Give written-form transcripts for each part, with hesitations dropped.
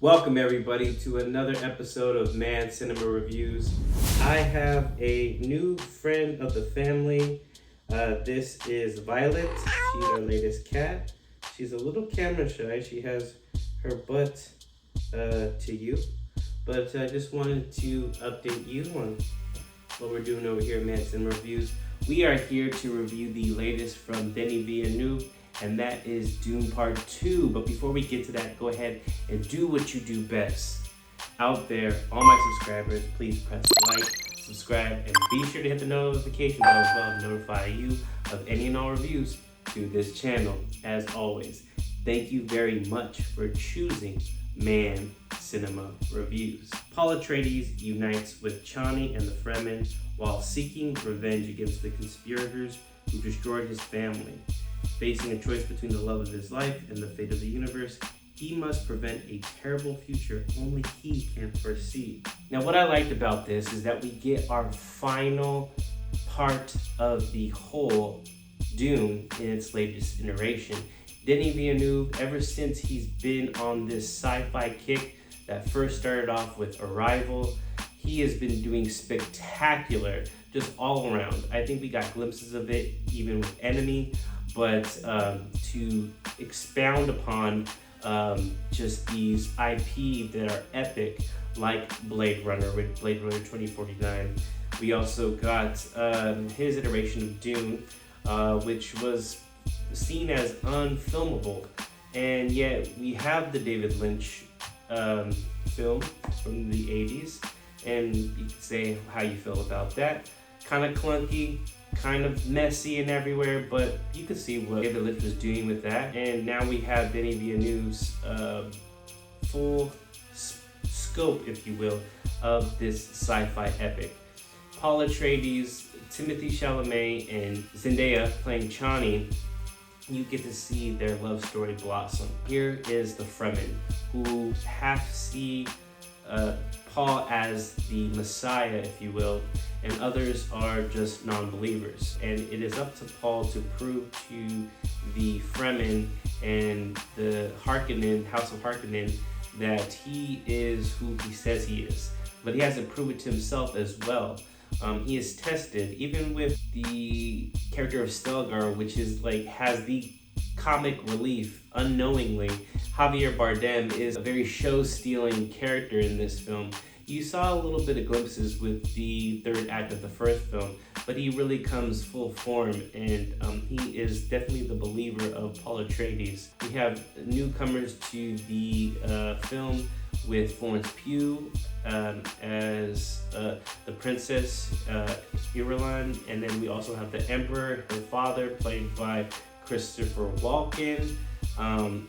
Welcome everybody to another episode of Man Cinema Reviews. I have a new friend of the family. This is Violet. She's our latest cat. She's a little camera shy. She has her butt to you. But I just wanted to update you on what we're doing over here at Man Cinema Reviews. We are here to review the latest from Denis Villeneuve, and that is Dune Part 2. But before we get to that, go ahead and do what you do best. Out there, all my subscribers, please press like, subscribe, and be sure to hit the notification bell as well to notify you of any and all reviews to this channel. As always, thank you very much for choosing Man Cinema Reviews. Paul Atreides unites with Chani and the Fremen while seeking revenge against the conspirators who destroyed his family. Facing a choice between the love of his life and the fate of the universe, he must prevent a terrible future only he can foresee. Now, what I liked about this is that we get our final part of the whole Dune in its latest iteration. Denis Villeneuve, ever since he's been on this sci-fi kick that first started off with Arrival, he has been doing spectacular just all around. I think we got glimpses of it even with Enemy, but to expound upon just these IP that are epic, like Blade Runner with Blade Runner 2049. We also got his iteration of Dune, which was seen as unfilmable, and yet we have the David Lynch film from the 80s, and you can say how you feel about that. Kind of clunky, kind of messy and everywhere, but you can see what David Lynch was doing with that. And now we have Denis Villeneuve's full scope, if you will, of this sci-fi epic. Paul Atreides, Timothée Chalamet, and Zendaya playing Chani. You get to see their love story blossom. Here is the Fremen, who half see Paul as the Messiah, if you will, and others are just non-believers. And it is up to Paul to prove to the Fremen and the Harkonnen, House of Harkonnen, that he is who he says he is. But he has to prove it to himself as well. He is tested, even with the character of Skarsgård, which is has the comic relief unknowingly. Javier Bardem is a very show-stealing character in this film. You saw a little bit of glimpses with the third act of the first film, but he really comes full form, and he is definitely the believer of Paul Atreides. We have newcomers to the film with Florence Pugh as the princess Irulan, and then we also have the Emperor, her father, played by Christopher Walken.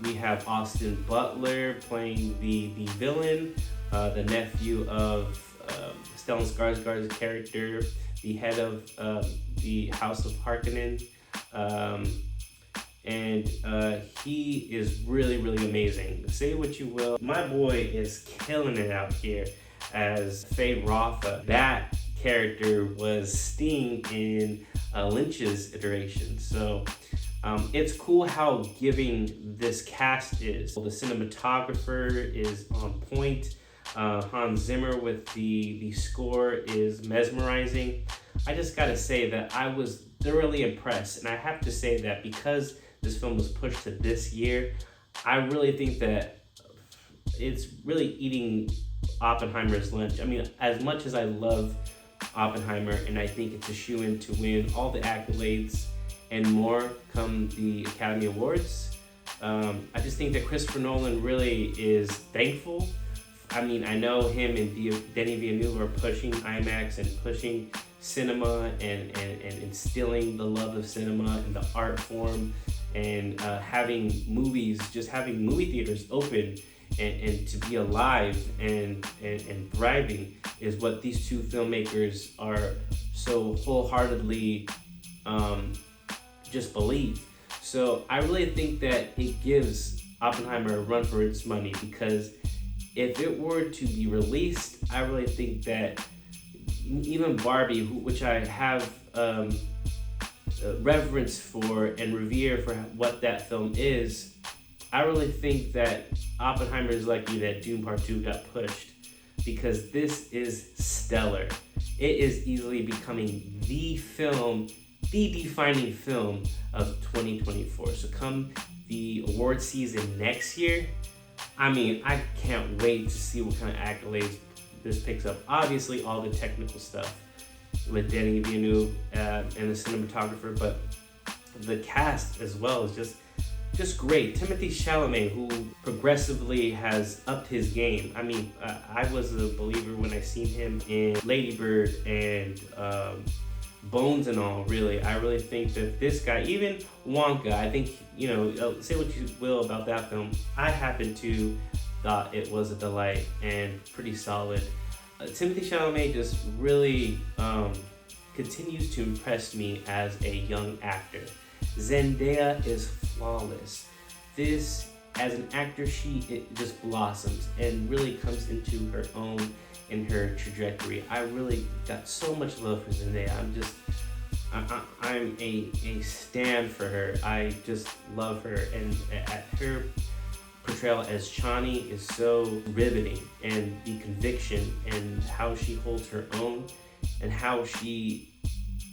We have Austin Butler playing the villain, the nephew of Stellan Skarsgård's character, the head of the House of Harkonnen, and he is really, really amazing. Say what you will, my boy is killing it out here as Faye Rafa. That character was Sting in Lynch's iteration. So it's cool how giving this cast is. The cinematographer is on point. Hans Zimmer with the score is mesmerizing. I just gotta say that I was thoroughly impressed, and I have to say that because this film was pushed to this year, I really think that it's really eating Oppenheimer's lunch. I mean, as much as I love Oppenheimer, and I think it's a shoo-in to win all the accolades and more come the Academy Awards, I just think that Christopher Nolan really is thankful. I mean, I know him and Denis Villeneuve are pushing IMAX and pushing cinema and instilling the love of cinema and the art form, and having movie theaters open and to be alive and thriving is what these two filmmakers are so wholeheartedly just believe. So I really think that it gives Oppenheimer a run for its money, because if it were to be released, I really think that even Barbie, which I have reverence for and revere for what that film is, I really think that Oppenheimer is lucky that Dune Part 2 got pushed, because this is stellar. It is easily becoming the film, the defining film of 2024. So come the award season next year, I mean, I can't wait to see what kind of accolades this picks up. Obviously, all the technical stuff with Denis Villeneuve and the cinematographer, but the cast as well is just great. Timothée Chalamet, who progressively has upped his game. I mean, I was a believer when I seen him in Lady Bird and Bones and all, really. I really think that this guy, even Wonka, I think, you know, say what you will about that film, I happen to thought it was a delight and pretty solid. Timothée Chalamet just really continues to impress me as a young actor. Zendaya is flawless. This, as an actor, it just blossoms and really comes into her own in her trajectory. I really got so much love for Zendaya. I'm a stan for her. I just love her, and her portrayal as Chani is so riveting, and the conviction and how she holds her own and how she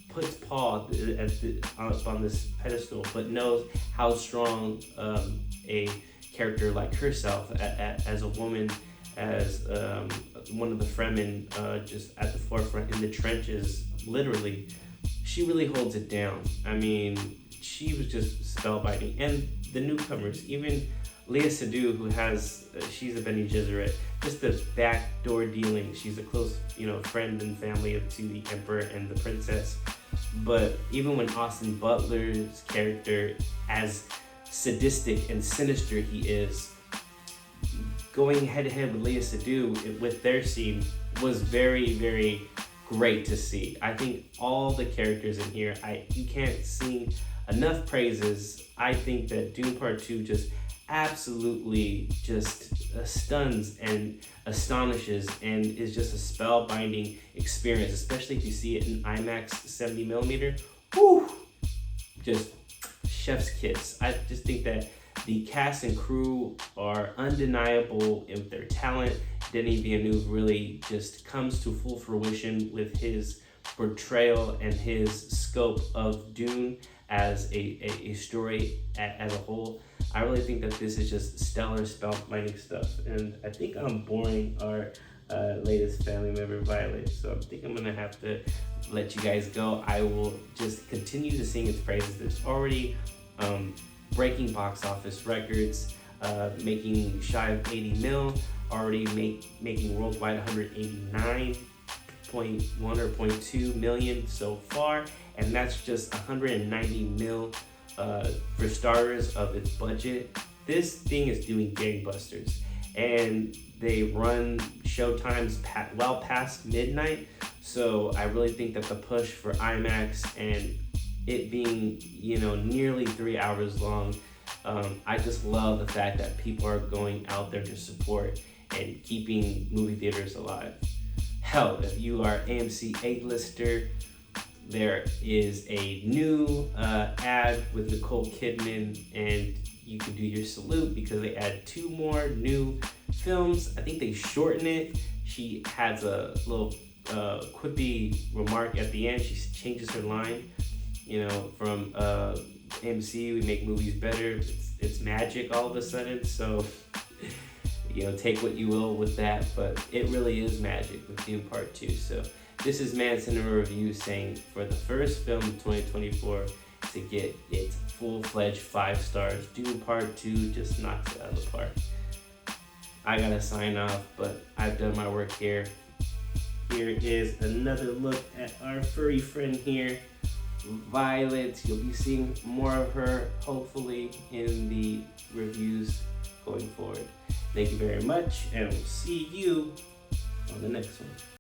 puts Paul up on this pedestal, but knows how strong a character like herself as a woman, as one of the Fremen, just at the forefront in the trenches, literally, she really holds it down. I mean, she was just spellbinding. And the newcomers, even Léa Seydoux, who has, she's a Bene Gesserit, just the backdoor dealing. She's a close, friend and family to the Emperor and the Princess. But even when Austin Butler's character, as sadistic and sinister he is, going head to head with Léa Seydoux with their scene was very, very great to see. I think all the characters in here, you can't sing enough praises. I think that Dune Part 2 just absolutely just stuns and astonishes and is just a spellbinding experience, especially if you see it in IMAX 70mm. Woo! Just chef's kiss. I just think that the cast and crew are undeniable in their talent. Denis Villeneuve really just comes to full fruition with his portrayal and his scope of Dune as a story as a whole. I really think that this is just stellar spellbinding stuff, and I think I'm boring our latest family member, Violet, so I think I'm gonna have to let you guys go. I will just continue to sing its praises. It's already breaking box office records, making shy of 80 mil, already making worldwide 189.1 or 0.2 million so far, and that's just 190 mil for starters of its budget. This thing is doing gangbusters, and they run show times well past midnight, so I really think that the push for IMAX and it being nearly 3 hours long, I just love the fact that people are going out there to support and keeping movie theaters alive. Hell, if you are AMC A-lister, there is a new ad with Nicole Kidman, and you can do your salute because they add 2 more new films. I think they shorten it. She has a little quippy remark at the end. She changes her line, from AMC, we make movies better. It's magic all of a sudden. So, take what you will with that, but it really is magic with Dune Part 2. So this is Man Cinema Review saying for the first film of 2024 to get its full-fledged 5 stars, Dune Part 2 just knocks it out of the park. I gotta sign off, but I've done my work here. Here is another look at our furry friend here, Violet. You'll be seeing more of her, hopefully, in the reviews going forward. Thank you very much, and we'll see you on the next one.